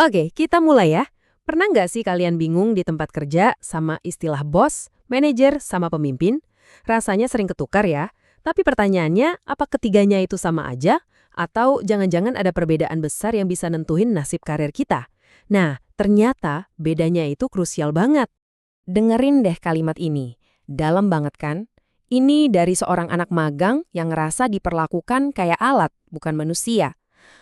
Oke, kita mulai ya. Pernah nggak sih kalian bingung di tempat kerja sama istilah bos, manajer, sama pemimpin? Rasanya sering ketukar ya. Tapi pertanyaannya, apa ketiganya itu sama aja? Atau jangan-jangan ada perbedaan besar yang bisa nentuin nasib karir kita? Nah, ternyata bedanya itu krusial banget. Dengerin deh kalimat ini. Dalam banget kan? Ini dari seorang anak magang yang ngerasa diperlakukan kayak alat, bukan manusia.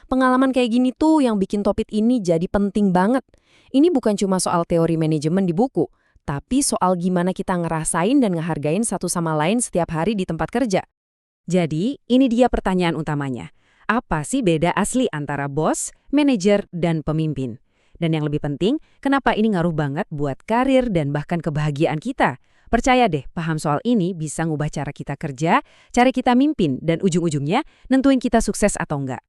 Pengalaman kayak gini tuh yang bikin topik ini jadi penting banget. Ini bukan cuma soal teori manajemen di buku, tapi soal gimana kita ngerasain dan ngehargain satu sama lain setiap hari di tempat kerja. Jadi, ini dia pertanyaan utamanya. Apa sih beda asli antara bos, manajer, dan pemimpin? Dan yang lebih penting, kenapa ini ngaruh banget buat karir dan bahkan kebahagiaan kita? Percaya deh, paham soal ini bisa ngubah cara kita kerja, cara kita mimpin, dan ujung-ujungnya nentuin kita sukses atau enggak.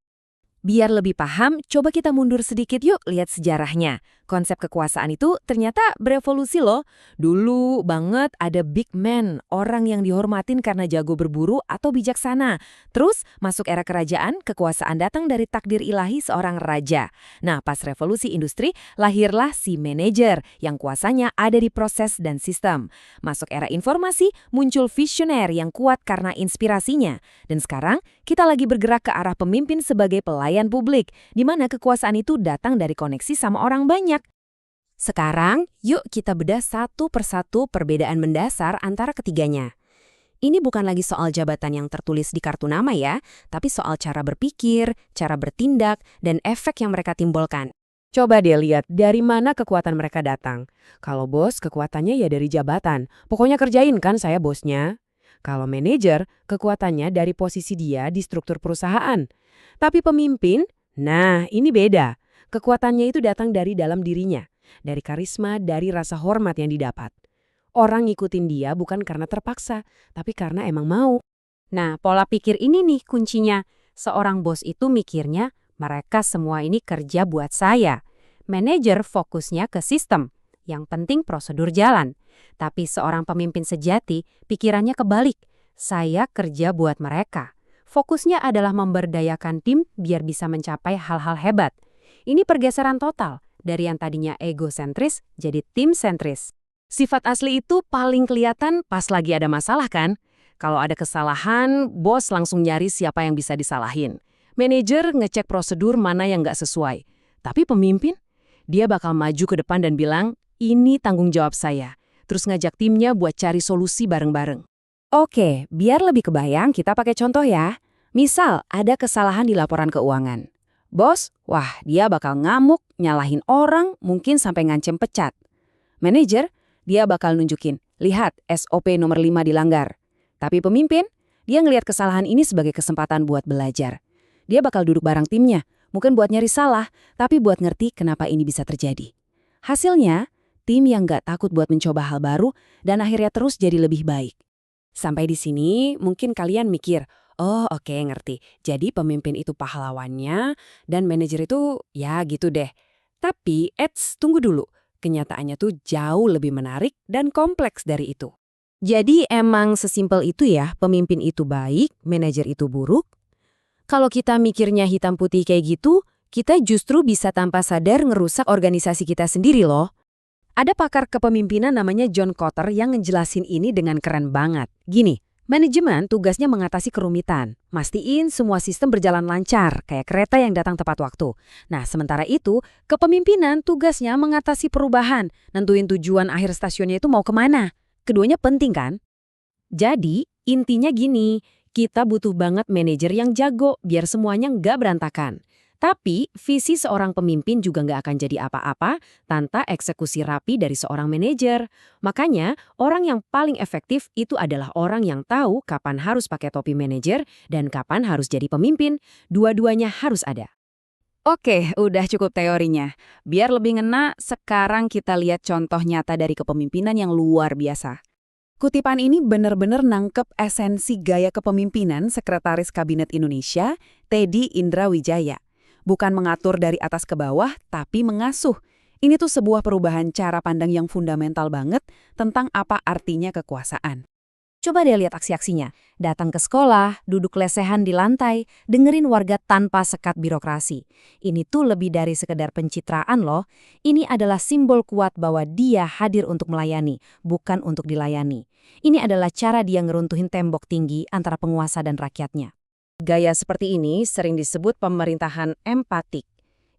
Biar lebih paham, coba kita mundur sedikit yuk lihat sejarahnya. Konsep kekuasaan itu ternyata berevolusi loh. Dulu banget ada big man, orang yang dihormatin karena jago berburu atau bijaksana. Terus masuk era kerajaan, kekuasaan datang dari takdir ilahi seorang raja. Nah, pas revolusi industri, lahirlah si manajer yang kuasanya ada di proses dan sistem. Masuk era informasi, muncul visioner yang kuat karena inspirasinya. Dan sekarang, kita lagi bergerak ke arah pemimpin sebagai pelayan publik, di mana kekuasaan itu datang dari koneksi sama orang banyak. Sekarang, yuk kita bedah satu persatu perbedaan mendasar antara ketiganya. Ini bukan lagi soal jabatan yang tertulis di kartu nama ya, tapi soal cara berpikir, cara bertindak, dan efek yang mereka timbulkan. Coba deh lihat dari mana kekuatan mereka datang. Kalau bos, kekuatannya ya dari jabatan. Pokoknya kerjain kan saya bosnya. Kalau manajer, kekuatannya dari posisi dia di struktur perusahaan. Tapi pemimpin, nah ini beda. Kekuatannya itu datang dari dalam dirinya. Dari karisma, dari rasa hormat yang didapat. Orang ngikutin dia bukan karena terpaksa, tapi karena emang mau. Nah, pola pikir ini nih kuncinya. Seorang bos itu mikirnya, mereka semua ini kerja buat saya. Manajer fokusnya ke sistem. Yang penting prosedur jalan. Tapi seorang pemimpin sejati, pikirannya kebalik. Saya kerja buat mereka. Fokusnya adalah memberdayakan tim biar bisa mencapai hal-hal hebat. Ini pergeseran total. Dari yang tadinya egosentris jadi tim sentris. Sifat asli itu paling kelihatan pas lagi ada masalah kan? Kalau ada kesalahan, bos langsung nyari siapa yang bisa disalahin. Manajer ngecek prosedur mana yang nggak sesuai. Tapi pemimpin, dia bakal maju ke depan dan bilang, ini tanggung jawab saya. Terus ngajak timnya buat cari solusi bareng-bareng. Oke, biar lebih kebayang kita pakai contoh ya. Misal ada kesalahan di laporan keuangan. Bos, wah dia bakal ngamuk, nyalahin orang, mungkin sampai ngancem pecat. Manajer, dia bakal nunjukin, lihat SOP nomor 5 dilanggar. Tapi pemimpin, dia ngelihat kesalahan ini sebagai kesempatan buat belajar. Dia bakal duduk bareng timnya, bukan buat nyari salah, tapi buat ngerti kenapa ini bisa terjadi. Hasilnya, tim yang gak takut buat mencoba hal baru dan akhirnya terus jadi lebih baik. Sampai di sini mungkin kalian mikir, oh oke ngerti, jadi pemimpin itu pahlawannya dan manajer itu ya gitu deh. Tapi tunggu dulu, kenyataannya tuh jauh lebih menarik dan kompleks dari itu. Jadi emang sesimpel itu ya, pemimpin itu baik, manajer itu buruk? Kalau kita mikirnya hitam putih kayak gitu, kita justru bisa tanpa sadar ngerusak organisasi kita sendiri loh. Ada pakar kepemimpinan namanya John Kotter yang ngejelasin ini dengan keren banget. Gini, manajemen tugasnya mengatasi kerumitan, mastiin semua sistem berjalan lancar, kayak kereta yang datang tepat waktu. Nah, sementara itu, kepemimpinan tugasnya mengatasi perubahan, nentuin tujuan akhir stasiunnya itu mau kemana. Keduanya penting kan? Jadi, intinya gini, kita butuh banget manajer yang jago biar semuanya nggak berantakan. Tapi, visi seorang pemimpin juga nggak akan jadi apa-apa tanpa eksekusi rapi dari seorang manajer. Makanya, orang yang paling efektif itu adalah orang yang tahu kapan harus pakai topi manajer dan kapan harus jadi pemimpin. Dua-duanya harus ada. Oke, udah cukup teorinya. Biar lebih ngena, sekarang kita lihat contoh nyata dari kepemimpinan yang luar biasa. Kutipan ini benar-benar nangkep esensi gaya kepemimpinan Sekretaris Kabinet Indonesia, Teddy Indrawijaya. Bukan mengatur dari atas ke bawah, tapi mengasuh. Ini tuh sebuah perubahan cara pandang yang fundamental banget tentang apa artinya kekuasaan. Coba deh lihat aksi-aksinya. Datang ke sekolah, duduk lesehan di lantai, dengerin warga tanpa sekat birokrasi. Ini tuh lebih dari sekedar pencitraan loh. Ini adalah simbol kuat bahwa dia hadir untuk melayani, bukan untuk dilayani. Ini adalah cara dia ngeruntuhin tembok tinggi antara penguasa dan rakyatnya. Gaya seperti ini sering disebut pemerintahan empatik.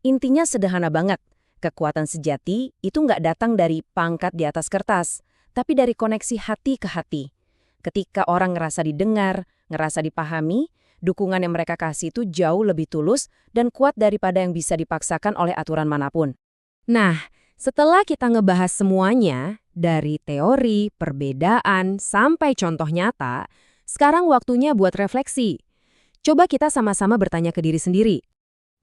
Intinya sederhana banget. Kekuatan sejati itu nggak datang dari pangkat di atas kertas, tapi dari koneksi hati ke hati. Ketika orang ngerasa didengar, ngerasa dipahami, dukungan yang mereka kasih itu jauh lebih tulus dan kuat daripada yang bisa dipaksakan oleh aturan manapun. Nah, setelah kita ngebahas semuanya, dari teori, perbedaan, sampai contoh nyata, sekarang waktunya buat refleksi. Coba kita sama-sama bertanya ke diri sendiri.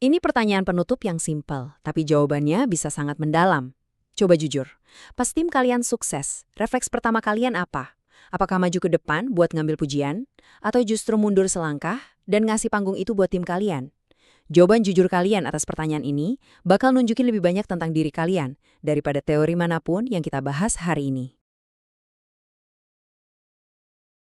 Ini pertanyaan penutup yang simpel, tapi jawabannya bisa sangat mendalam. Coba jujur, pas tim kalian sukses, refleks pertama kalian apa? Apakah maju ke depan buat ngambil pujian? Atau justru mundur selangkah dan ngasih panggung itu buat tim kalian? Jawaban jujur kalian atas pertanyaan ini bakal nunjukin lebih banyak tentang diri kalian daripada teori manapun yang kita bahas hari ini.